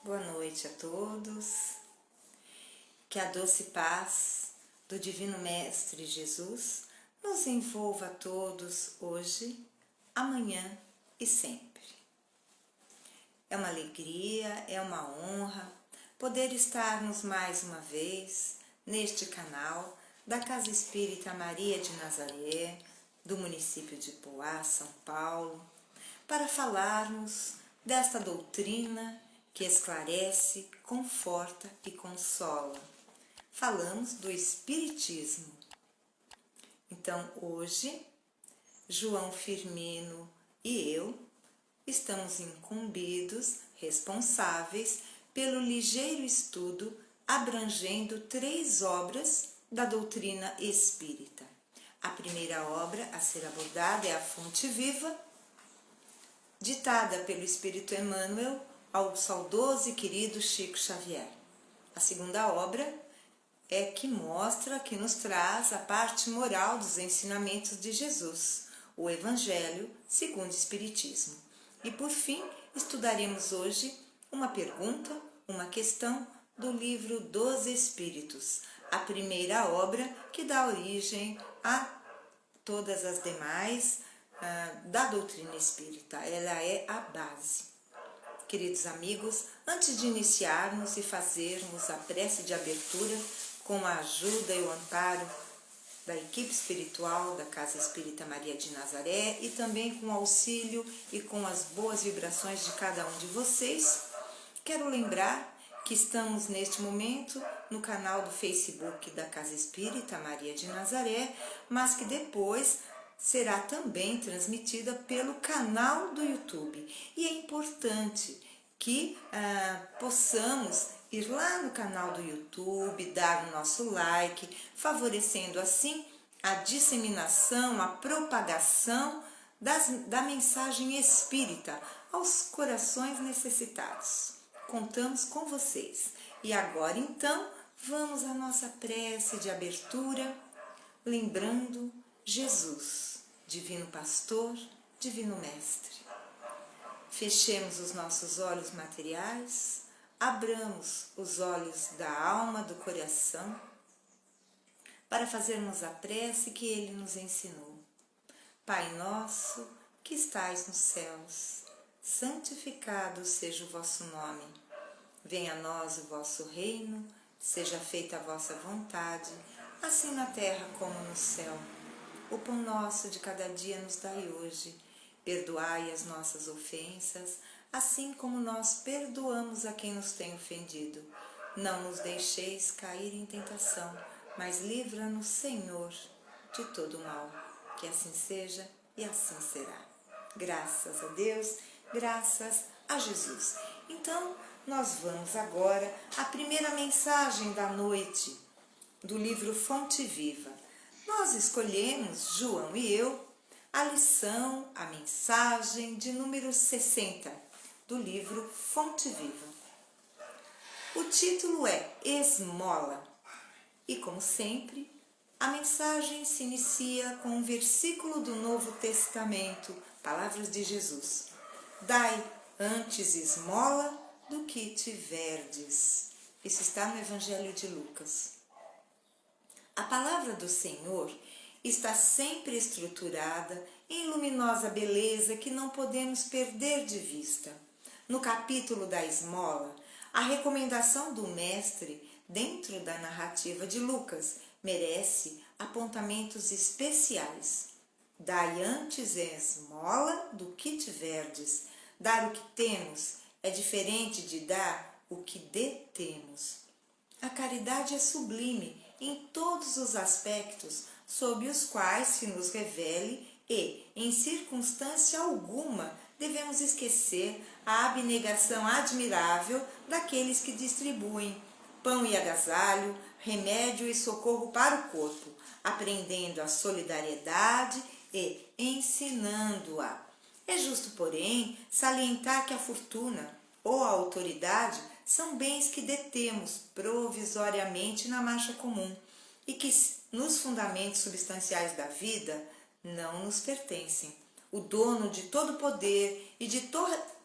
Boa noite a todos. Que a doce paz do Divino Mestre Jesus nos envolva a todos hoje, amanhã e sempre. É uma alegria, é uma honra poder estarmos mais uma vez neste canal da Casa Espírita Maria de Nazaré, do município de Poá, São Paulo, para falarmos desta doutrina que esclarece, conforta e consola. Falamos do Espiritismo. Então, hoje, João Firmino e eu estamos incumbidos, responsáveis pelo ligeiro estudo abrangendo 3 obras da doutrina espírita. A primeira obra a ser abordada é a Fonte Viva, ditada pelo Espírito Emmanuel ao saudoso e querido Chico Xavier. A segunda obra é que mostra, que nos traz a parte moral dos ensinamentos de Jesus, o Evangelho segundo o Espiritismo. E por fim, estudaremos hoje uma pergunta, uma questão do livro dos Espíritos, a primeira obra que dá origem a todas as demais da doutrina espírita. Ela é a base. Queridos amigos, antes de iniciarmos e fazermos a prece de abertura com a ajuda e o amparo da equipe espiritual da Casa Espírita Maria de Nazaré e também com o auxílio e com as boas vibrações de cada um de vocês, quero lembrar que estamos neste momento no canal do Facebook da Casa Espírita Maria de Nazaré, mas que depois será também transmitida pelo canal do YouTube. E é importante que possamos ir lá no canal do YouTube, dar o nosso like, favorecendo assim a disseminação, a propagação da mensagem espírita aos corações necessitados. Contamos com vocês. E agora então, vamos à nossa prece de abertura, lembrando Jesus, Divino Pastor, Divino Mestre. Fechemos os nossos olhos materiais, abramos os olhos da alma, do coração, para fazermos a prece que Ele nos ensinou. Pai nosso, que estais nos céus, santificado seja o vosso nome. Venha a nós o vosso reino, seja feita a vossa vontade, assim na terra como no céu. O pão nosso de cada dia nos dai hoje. Perdoai as nossas ofensas, assim como nós perdoamos a quem nos tem ofendido. Não nos deixeis cair em tentação, mas livra-nos, Senhor, de todo mal. Que assim seja e assim será. Graças a Deus, graças a Jesus. Então, nós vamos agora à primeira mensagem da noite do livro Fonte Viva. Nós escolhemos, João e eu, a lição, a mensagem de número 60 do livro Fonte Viva. O título é Esmola e, como sempre, a mensagem se inicia com um versículo do Novo Testamento, palavras de Jesus. Dai antes esmola do que tiverdes. Isso está no Evangelho de Lucas. A palavra do Senhor está sempre estruturada em luminosa beleza que não podemos perder de vista. No capítulo da esmola, a recomendação do Mestre, dentro da narrativa de Lucas, merece apontamentos especiais. Dai antes esmola do que tiverdes. Dar o que temos é diferente de dar o que detemos. A caridade é sublime em todos os aspectos sob os quais se nos revele e, em circunstância alguma, devemos esquecer a abnegação admirável daqueles que distribuem pão e agasalho, remédio e socorro para o corpo, aprendendo a solidariedade e ensinando-a. É justo, porém, salientar que a fortuna ou a autoridade são bens que detemos provisoriamente na marcha comum e que, nos fundamentos substanciais da vida, não nos pertencem. O dono de todo o poder e de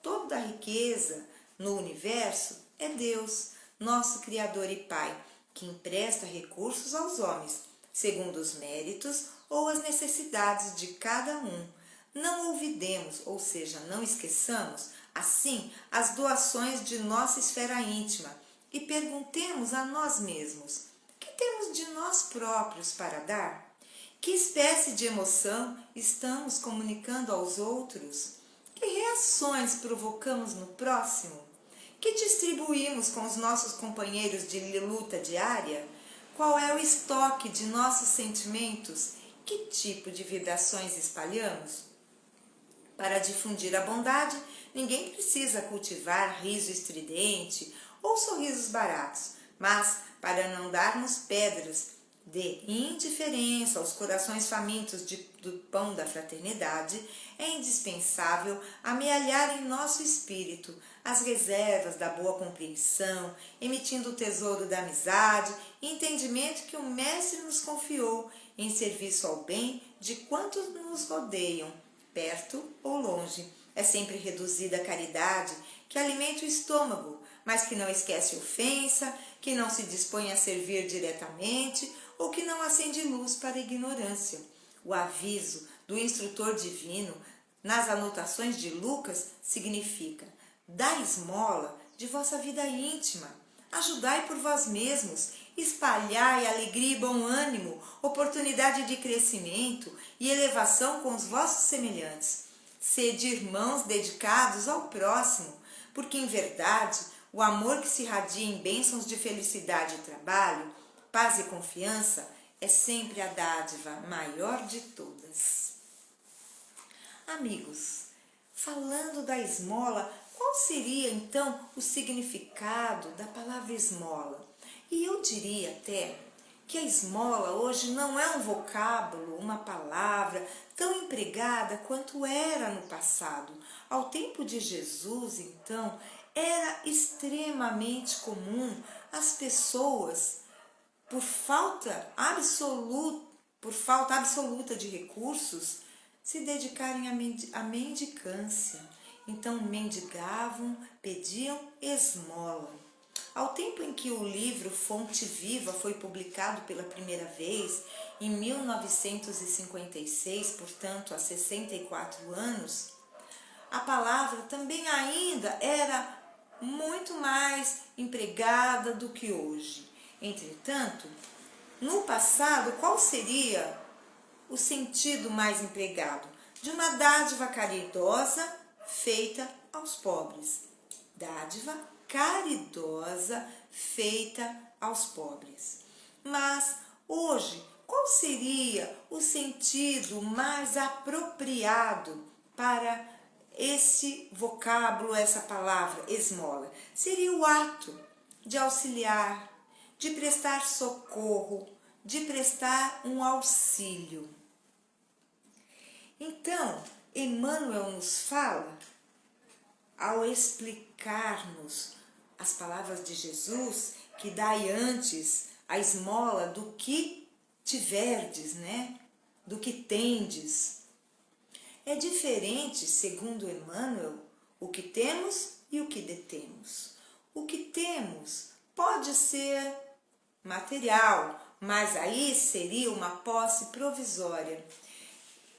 toda a riqueza no universo é Deus, nosso Criador e Pai, que empresta recursos aos homens, segundo os méritos ou as necessidades de cada um. Não olvidemos, ou seja, não esqueçamos, assim, as doações de nossa esfera íntima e perguntemos a nós mesmos: que temos de nós próprios para dar? Que espécie de emoção estamos comunicando aos outros? Que reações provocamos no próximo? Que distribuímos com os nossos companheiros de luta diária? Qual é o estoque de nossos sentimentos? Que tipo de vibrações espalhamos? Para difundir a bondade, ninguém precisa cultivar riso estridente ou sorrisos baratos, mas para não darmos pedras de indiferença aos corações famintos do pão da fraternidade, é indispensável amealhar em nosso espírito as reservas da boa compreensão, emitindo o tesouro da amizade e entendimento que o Mestre nos confiou em serviço ao bem de quantos nos rodeiam, perto ou longe. É sempre reduzida a caridade que alimenta o estômago, mas que não esquece ofensa, que não se dispõe a servir diretamente ou que não acende luz para a ignorância. O aviso do instrutor divino nas anotações de Lucas significa: dai esmola de vossa vida íntima, ajudai por vós mesmos, espalhai alegria e bom ânimo, oportunidade de crescimento e elevação com os vossos semelhantes. Sede irmãos dedicados ao próximo, porque em verdade o amor que se irradia em bênçãos de felicidade e trabalho, paz e confiança, é sempre a dádiva maior de todas. Amigos, falando da esmola, qual seria então o significado da palavra esmola? E eu diria até que a esmola hoje não é um vocábulo, uma palavra tão empregada quanto era no passado. Ao tempo de Jesus, então, era extremamente comum as pessoas, por falta absoluta de recursos, se dedicarem à mendicância. Então mendigavam, pediam esmola. Ao tempo em que o livro Fonte Viva foi publicado pela primeira vez, em 1956, portanto há 64 anos, a palavra também ainda era muito mais empregada do que hoje. Entretanto, no passado, qual seria o sentido mais empregado? De uma dádiva caridosa feita aos pobres. Dádiva caridosa feita aos pobres. Mas hoje, qual seria o sentido mais apropriado para esse vocábulo, essa palavra esmola? Seria o ato de auxiliar, de prestar socorro, de prestar um auxílio. Então, Emmanuel nos fala, ao explicar-nos as palavras de Jesus, que dai antes a esmola do que tiverdes, né? Do que tendes. É diferente, segundo Emmanuel, o que temos e o que detemos. O que temos pode ser material, mas aí seria uma posse provisória.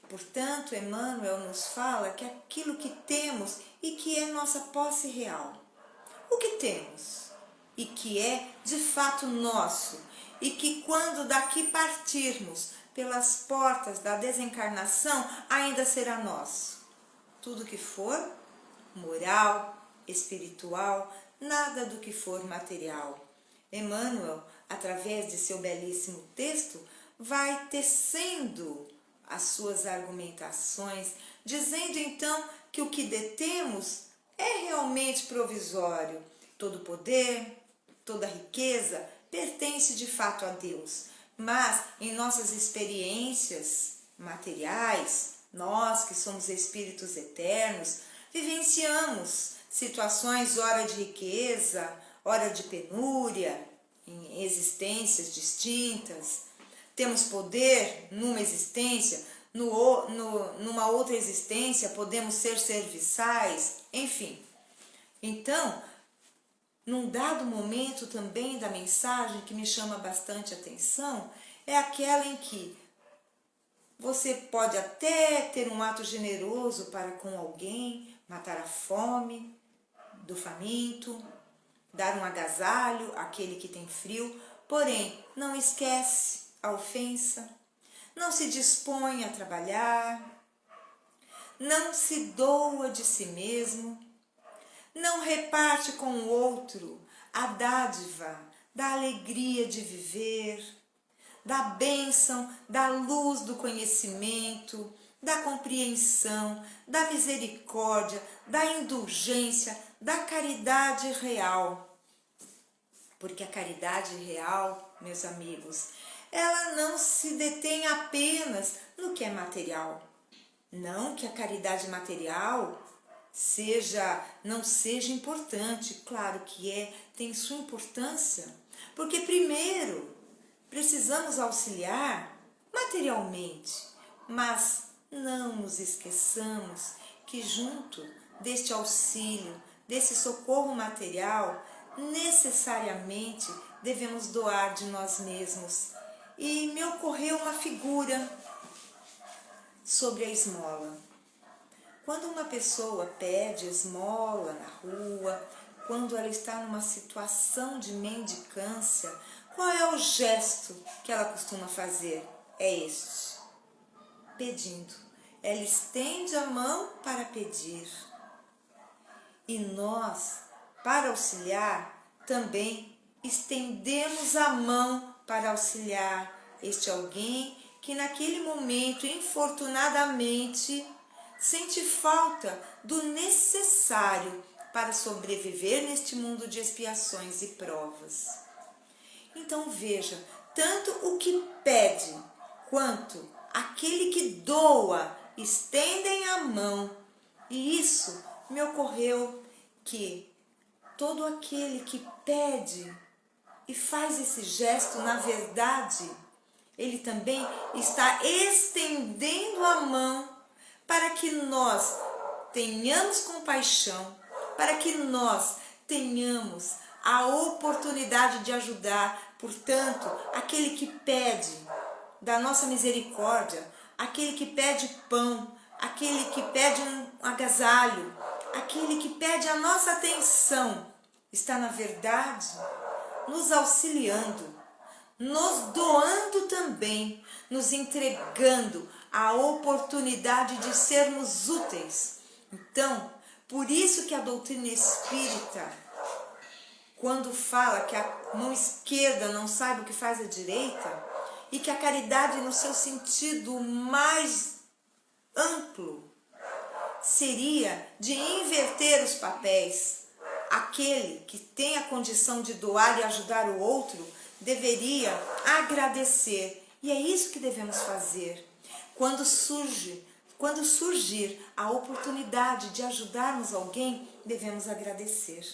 Portanto, Emmanuel nos fala que aquilo que temos e que é nossa posse real. O que temos e que é de fato nosso e que quando daqui partirmos pelas portas da desencarnação ainda será nosso. Tudo que for moral, espiritual, nada do que for material. Emmanuel, através de seu belíssimo texto, vai tecendo as suas argumentações, dizendo então que o que detemos é realmente provisório. Todo poder, toda riqueza pertence de fato a Deus, mas em nossas experiências materiais, nós que somos espíritos eternos, vivenciamos situações ora de riqueza, ora de penúria, em existências distintas. Temos poder numa existência, numa outra existência podemos ser serviçais, enfim. Então, num dado momento também da mensagem que me chama bastante atenção, é aquela em que você pode até ter um ato generoso para com alguém, matar a fome do faminto, dar um agasalho àquele que tem frio, porém não esquece a ofensa, não se dispõe a trabalhar, não se doa de si mesmo, não reparte com o outro a dádiva da alegria de viver, da bênção, da luz do conhecimento, da compreensão, da misericórdia, da indulgência, da caridade real. Porque a caridade real, meus amigos, ela não se detém apenas no que é material. Não que a caridade material não seja importante, claro que tem sua importância, porque primeiro precisamos auxiliar materialmente, mas não nos esqueçamos que junto deste auxílio, desse socorro material, necessariamente devemos doar de nós mesmos. E me ocorreu uma figura sobre a esmola. Quando uma pessoa pede esmola na rua, quando ela está numa situação de mendicância, qual é o gesto que ela costuma fazer? É este: pedindo. Ela estende a mão para pedir. E nós, para auxiliar, também estendemos a mão para auxiliar este alguém que naquele momento, infortunadamente, sente falta do necessário para sobreviver neste mundo de expiações e provas. Então veja, tanto o que pede quanto aquele que doa estendem a mão. E isso me ocorreu que todo aquele que pede e faz esse gesto, na verdade, ele também está estendendo a mão para que nós tenhamos compaixão, para que nós tenhamos a oportunidade de ajudar. Portanto, aquele que pede da nossa misericórdia, aquele que pede pão, aquele que pede um agasalho, aquele que pede a nossa atenção, está, na verdade, nos auxiliando, nos doando também, nos entregando a oportunidade de sermos úteis. Então, por isso que a doutrina espírita, quando fala que a mão esquerda não sabe o que faz a direita, e que a caridade no seu sentido mais amplo seria de inverter os papéis. Aquele que tem a condição de doar e ajudar o outro deveria agradecer. E é isso que devemos fazer. Quando surgir a oportunidade de ajudarmos alguém, devemos agradecer.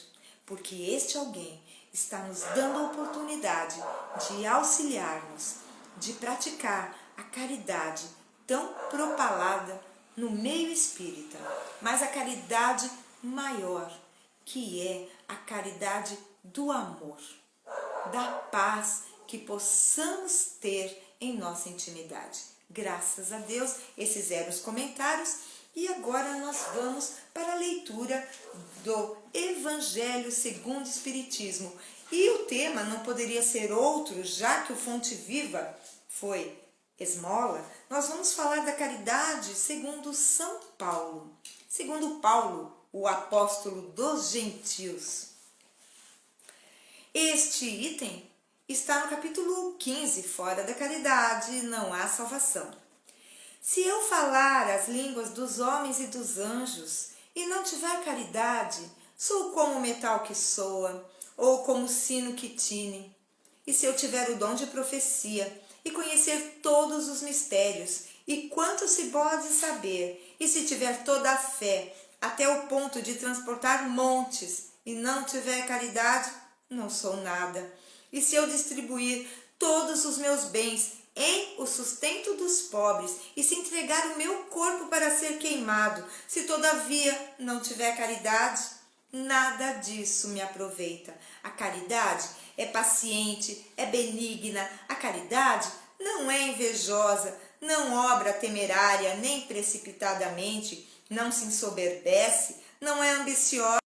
Porque este alguém está nos dando a oportunidade de auxiliar-nos, de praticar a caridade tão propalada no meio espírita, mas a caridade maior, que é a caridade do amor, da paz que possamos ter em nossa intimidade. Graças a Deus, esses eram os comentários. E agora nós vamos para a leitura do Evangelho segundo o Espiritismo. E o tema não poderia ser outro, já que o Fonte Viva foi esmola. Nós vamos falar da caridade segundo São Paulo. Segundo Paulo, o apóstolo dos gentios. Este item está no capítulo 15, fora da caridade não há salvação. Se eu falar as línguas dos homens e dos anjos e não tiver caridade, sou como o metal que soa, ou como o sino que tine. E se eu tiver o dom de profecia e conhecer todos os mistérios, e quanto se pode saber, e se tiver toda a fé, até o ponto de transportar montes, e não tiver caridade, não sou nada. E se eu distribuir todos os meus bens em o sustento dos pobres, e se entregar o meu corpo para ser queimado, se todavia não tiver caridade, Nada disso me aproveita. A caridade é paciente, é benigna. A caridade não é invejosa, não obra temerária nem precipitadamente, não se ensoberbece, não é ambiciosa,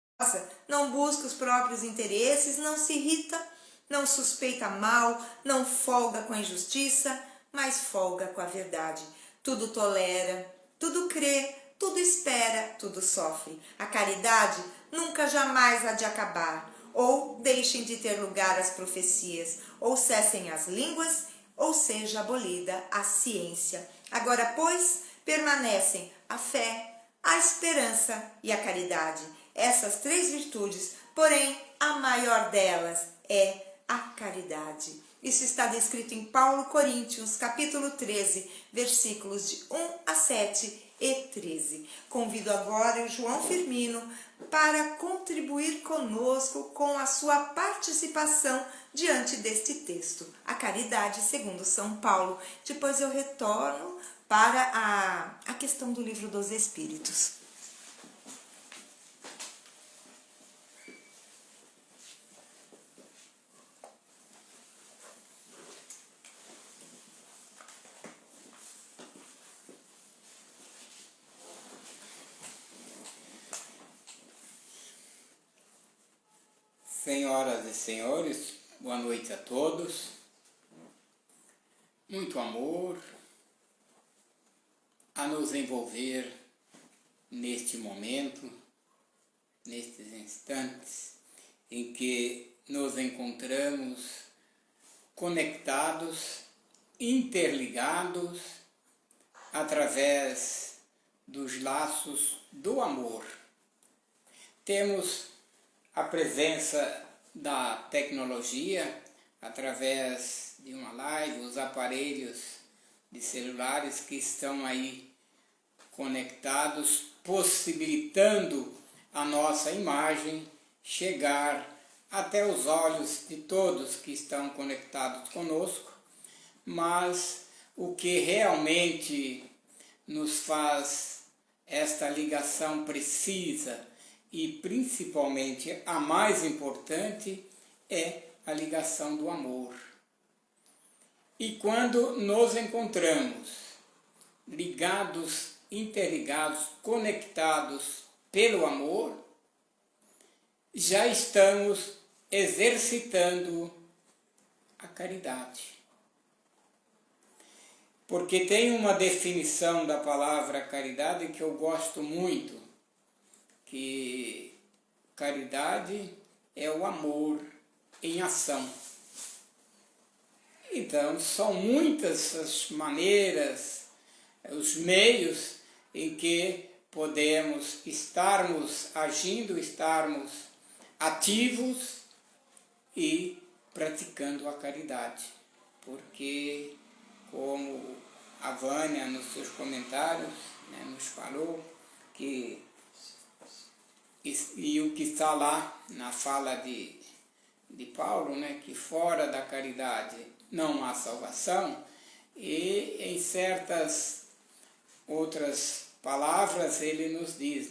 não busca os próprios interesses, não se irrita, não suspeita mal, não folga com a injustiça, mas folga com a verdade. Tudo tolera, tudo crê, tudo espera, tudo sofre. A caridade nunca jamais há de acabar. Ou deixem de ter lugar as profecias, ou cessem as línguas, ou seja abolida a ciência. Agora, pois, permanecem a fé, a esperança e a caridade. Essas três virtudes, porém, a maior delas é a caridade. Isso está descrito em Paulo Coríntios, capítulo 13, versículos de 1 a 7 e 13. Convido agora o João Firmino para contribuir conosco com a sua participação diante deste texto, a caridade segundo São Paulo. Depois eu retorno para a questão do Livro dos Espíritos. Senhoras e senhores, boa noite a todos. Muito amor a nos envolver neste momento, nestes instantes em que nos encontramos conectados, interligados através dos laços do amor. Temos a presença da tecnologia através de uma live, os aparelhos de celulares que estão aí conectados, possibilitando a nossa imagem chegar até os olhos de todos que estão conectados conosco, mas o que realmente nos faz esta ligação precisa e principalmente a mais importante é a ligação do amor. E quando nos encontramos ligados, interligados, conectados pelo amor, já estamos exercitando a caridade. Porque tem uma definição da palavra caridade que eu gosto muito, que caridade é o amor em ação. Então, são muitas as maneiras, os meios em que podemos estarmos agindo, estarmos ativos e praticando a caridade. Porque, como a Vânia, nos seus comentários, nos falou, que e o que está lá na fala de Paulo, que fora da caridade não há salvação, e em certas outras palavras ele nos diz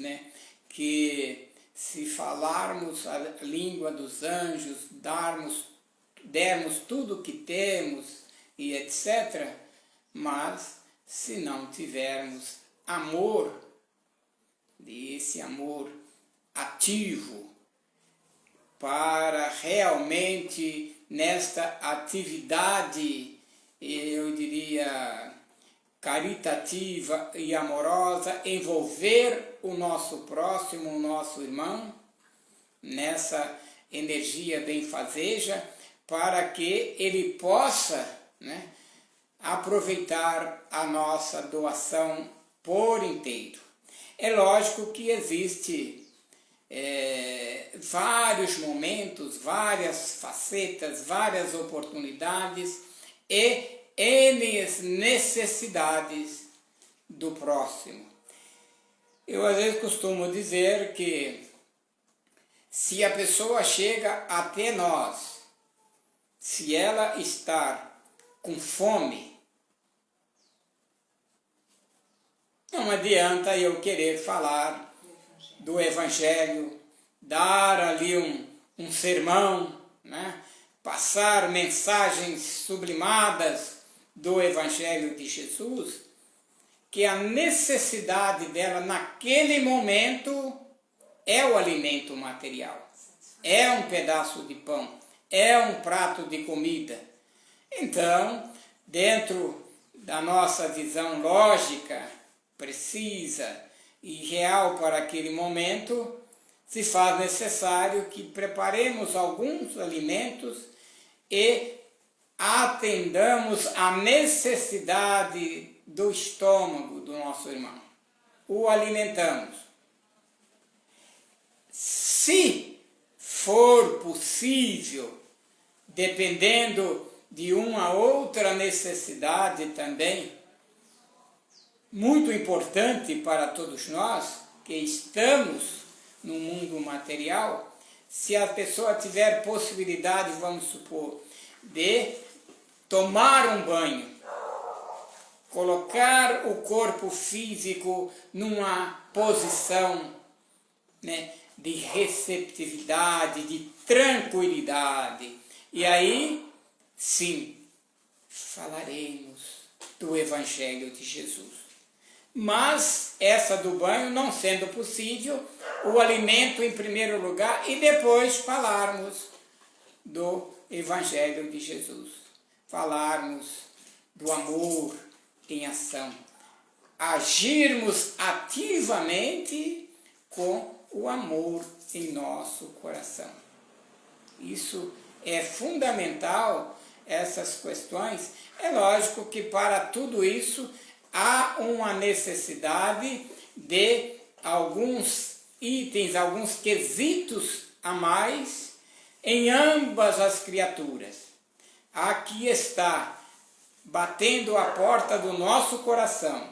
que se falarmos a língua dos anjos, dermos tudo o que temos e etc., mas se não tivermos amor, esse amor ativo, para realmente nesta atividade, eu diria, caritativa e amorosa, envolver o nosso próximo, o nosso irmão, nessa energia benfazeja, para que ele possa aproveitar a nossa doação por inteiro. É lógico que existe vários momentos, várias facetas, várias oportunidades e N necessidades do próximo. Eu às vezes costumo dizer que se a pessoa chega até nós, se ela está com fome, não adianta eu querer falar do Evangelho, dar ali um sermão, né? Passar mensagens sublimadas do Evangelho de Jesus, que a necessidade dela naquele momento é o alimento material, é um pedaço de pão, é um prato de comida. Então, dentro da nossa visão lógica, precisa e real para aquele momento, se faz necessário que preparemos alguns alimentos e atendamos à necessidade do estômago do nosso irmão. O alimentamos. Se for possível, dependendo de uma outra necessidade também, muito importante para todos nós que estamos no mundo material, se a pessoa tiver possibilidade, vamos supor, de tomar um banho, colocar o corpo físico numa posição, né, de receptividade, de tranquilidade. E aí, sim, falaremos do Evangelho de Jesus. Mas essa do banho não sendo possível, o alimento em primeiro lugar e depois falarmos do Evangelho de Jesus. Falarmos do amor em ação. Agirmos ativamente com o amor em nosso coração. Isso é fundamental, essas questões. É lógico que para tudo isso há uma necessidade de alguns itens, alguns quesitos a mais em ambas as criaturas. Aqui está, batendo a porta do nosso coração,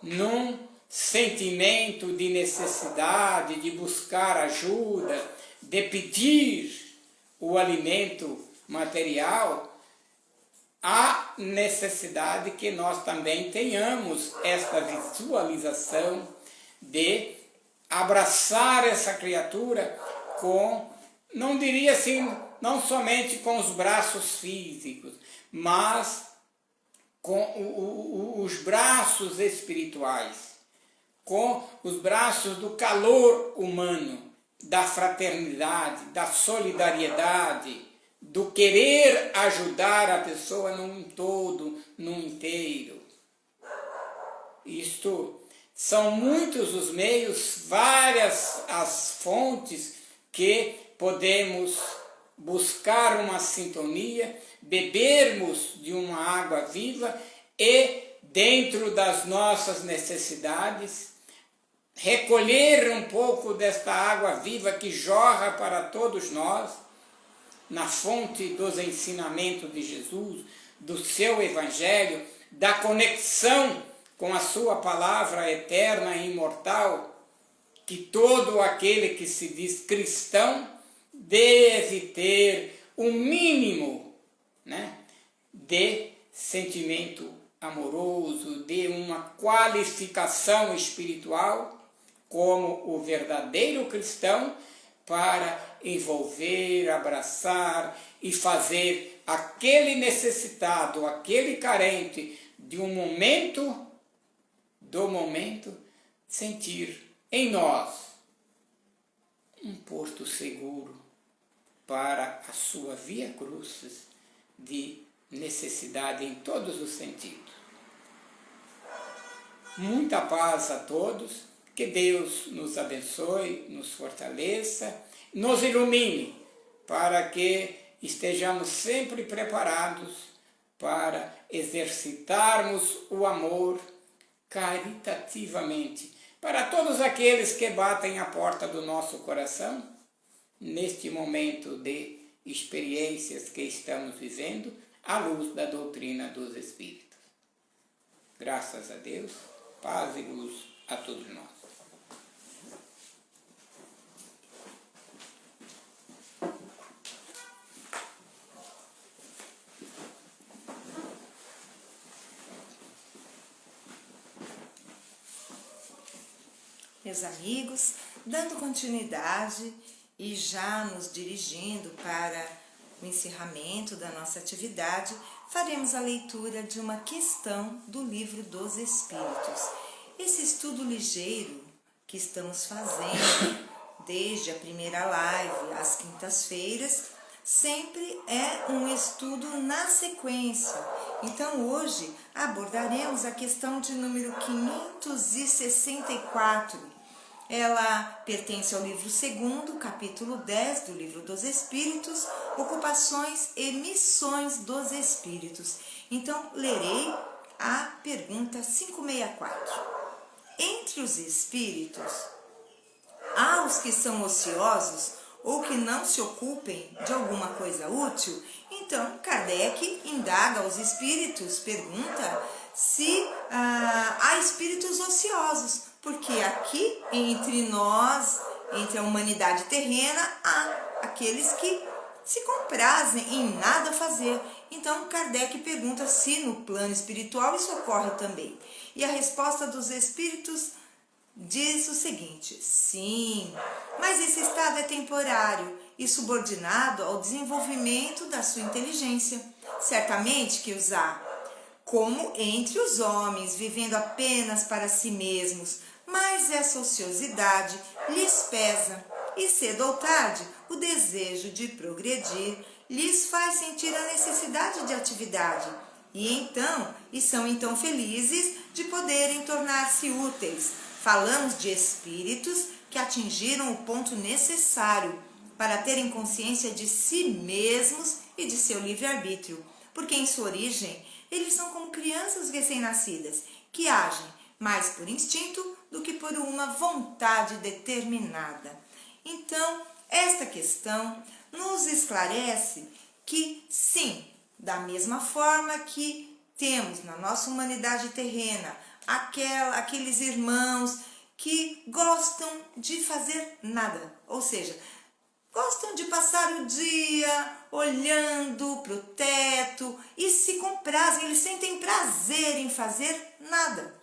num sentimento de necessidade, de buscar ajuda, de pedir o alimento material, há necessidade que nós também tenhamos esta visualização de abraçar essa criatura com, não diria assim, não somente com os braços físicos, mas com os braços espirituais, com os braços do calor humano, da fraternidade, da solidariedade, do querer ajudar a pessoa num todo, num inteiro. Isto são muitos os meios, várias as fontes que podemos buscar uma sintonia, bebermos de uma água viva e, dentro das nossas necessidades, recolher um pouco desta água viva que jorra para todos nós, na fonte dos ensinamentos de Jesus, do seu Evangelho, da conexão com a sua palavra eterna e imortal, que todo aquele que se diz cristão deve ter um mínimo, né, de sentimento amoroso, de uma qualificação espiritual, como o verdadeiro cristão, para envolver, abraçar e fazer aquele necessitado, aquele carente de um momento, sentir em nós um porto seguro para a sua via crucis de necessidade em todos os sentidos. Muita paz a todos. Que Deus nos abençoe, nos fortaleça, nos ilumine, para que estejamos sempre preparados para exercitarmos o amor caritativamente para todos aqueles que batem a porta do nosso coração, neste momento de experiências que estamos vivendo, à luz da doutrina dos Espíritos. Graças a Deus, paz e luz a todos nós. Meus amigos, Dando continuidade e já nos dirigindo para o encerramento da nossa atividade, faremos a leitura de uma questão do Livro dos Espíritos. Esse estudo ligeiro que estamos fazendo desde a primeira live às quintas-feiras sempre é um estudo na sequência. Então hoje abordaremos a questão de número 564. Ela pertence ao livro 2º, capítulo 10 do Livro dos Espíritos, Ocupações e Missões dos Espíritos. Então, lerei a pergunta 564. Entre os espíritos, há os que são ociosos ou que não se ocupem de alguma coisa útil? Então, Kardec indaga aos espíritos, pergunta se há espíritos ociosos, porque aqui entre nós, entre a humanidade terrena, há aqueles que se comprazem em nada fazer. Então, Kardec pergunta se no plano espiritual isso ocorre também. E a resposta dos espíritos diz o seguinte: sim, mas esse estado é temporário e subordinado ao desenvolvimento da sua inteligência. Certamente que os há, como entre os homens, vivendo apenas para si mesmos, mas essa ociosidade lhes pesa, e cedo ou tarde o desejo de progredir lhes faz sentir a necessidade de atividade, e são então felizes de poderem tornar-se úteis. Falamos de espíritos que atingiram o ponto necessário para terem consciência de si mesmos e de seu livre-arbítrio, porque em sua origem eles são como crianças recém-nascidas, que agem mais por instinto do que por uma vontade determinada. Então, esta questão nos esclarece que, sim, da mesma forma que temos na nossa humanidade terrena aqueles irmãos que gostam de fazer nada, ou seja, gostam de passar o dia olhando para o teto e se comprazem, eles sentem prazer em fazer nada.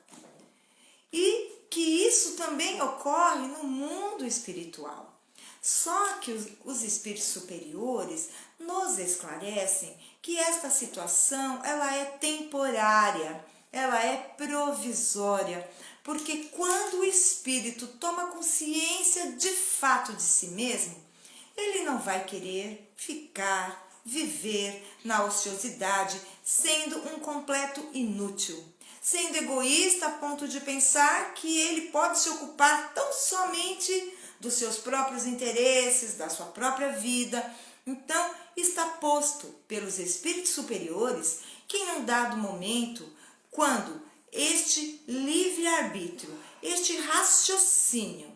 E que isso também ocorre no mundo espiritual. Só que os espíritos superiores nos esclarecem que esta situação ela é temporária, ela é provisória, porque quando o espírito toma consciência de fato de si mesmo, ele não vai querer viver na ociosidade, sendo um completo inútil, sendo egoísta a ponto de pensar que ele pode se ocupar tão somente dos seus próprios interesses, da sua própria vida. Então, está posto pelos espíritos superiores que em um dado momento, quando este livre-arbítrio, este raciocínio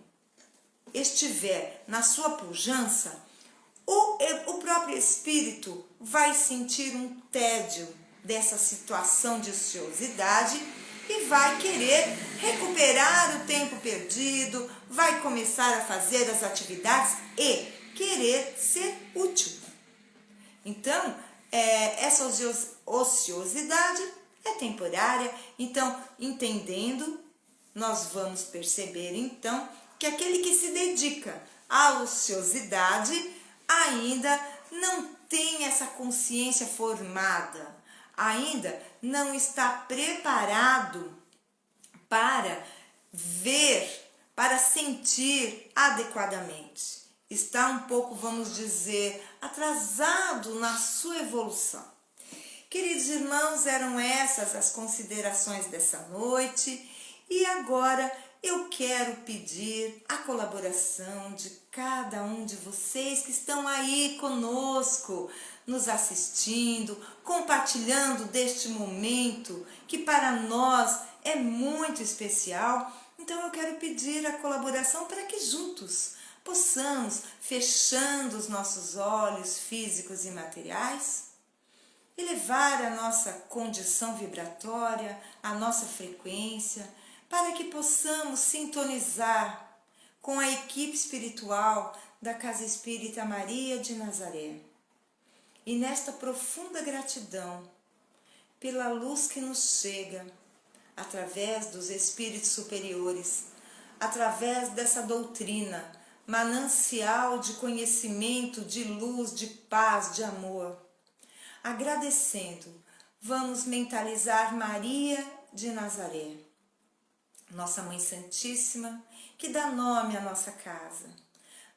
estiver na sua pujança, o próprio espírito vai sentir um tédio dessa situação de ociosidade e vai querer recuperar o tempo perdido, vai começar a fazer as atividades e querer ser útil. Então, essa ociosidade é temporária. Então, entendendo, nós vamos perceber então que aquele que se dedica à ociosidade ainda não tem essa consciência formada, ainda não está preparado para ver, para sentir adequadamente. Está um pouco, vamos dizer, atrasado na sua evolução. Queridos irmãos, eram essas as considerações dessa noite e agora eu quero pedir a colaboração de cada um de vocês que estão aí conosco, nos assistindo, compartilhando deste momento que para nós é muito especial. Então eu quero pedir a colaboração para que juntos possamos, fechando os nossos olhos físicos e materiais, elevar a nossa condição vibratória, a nossa frequência, para que possamos sintonizar com a equipe espiritual da Casa Espírita Maria de Nazaré. E nesta profunda gratidão pela luz que nos chega através dos espíritos superiores, através dessa doutrina, manancial de conhecimento, de luz, de paz, de amor. Agradecendo, vamos mentalizar Maria de Nazaré, nossa Mãe Santíssima, que dá nome à nossa casa.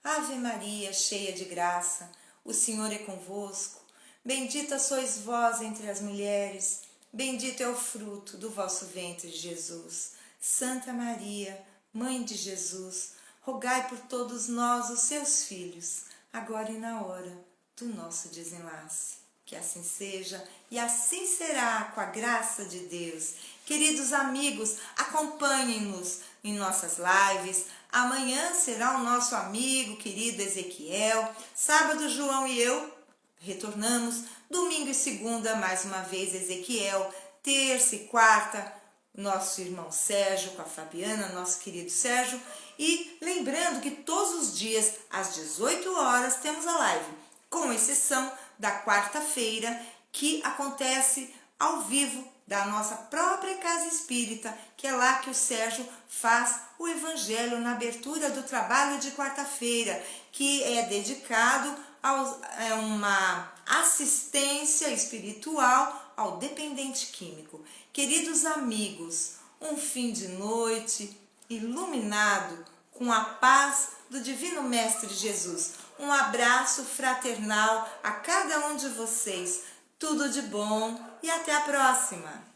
Ave Maria, cheia de graça, o Senhor é convosco. Bendita sois vós entre as mulheres, bendito é o fruto do vosso ventre, Jesus. Santa Maria, Mãe de Jesus, rogai por todos nós, os seus filhos, agora e na hora do nosso desenlace. Que assim seja e assim será, com a graça de Deus. Queridos amigos, acompanhem-nos em nossas lives. Amanhã será o nosso amigo querido Ezequiel. Sábado, João e eu retornamos. Domingo e segunda, mais uma vez, Ezequiel. Terça e quarta, nosso irmão Sérgio com a Fabiana, nosso querido Sérgio. E lembrando que todos os dias, às 18 horas, temos a live, com exceção da quarta-feira, que acontece ao vivo da nossa própria casa espírita, que é lá que o Sérgio faz o evangelho na abertura do trabalho de quarta-feira, que é dedicado a uma assistência espiritual ao dependente químico. Queridos amigos, um fim de noite iluminado com a paz do Divino Mestre Jesus. Um abraço fraternal a cada um de vocês. Tudo de bom e até a próxima!